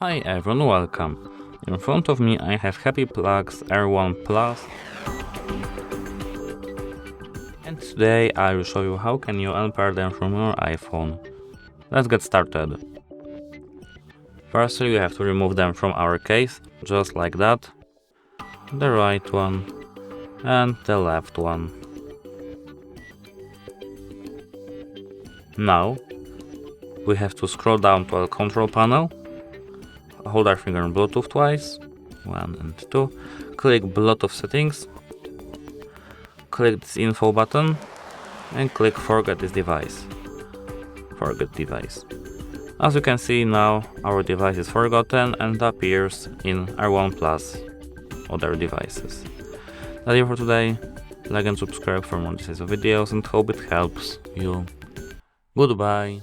Hi everyone, welcome. In front of me I have Happy Plugs R1 Plus, and today I will show you how can you unpair them from your iPhone. Let's get started. Firstly, you have to remove them from our case, just like that. The right one and the left one. Now we have to scroll down to our control panel. Hold our finger on Bluetooth twice, 1 and 2, click Bluetooth settings, click this info button and click forget device. As you can see now, our device is forgotten and appears in R1 Plus other devices. That's it for today. Like and subscribe for more videos and hope it helps you. Goodbye.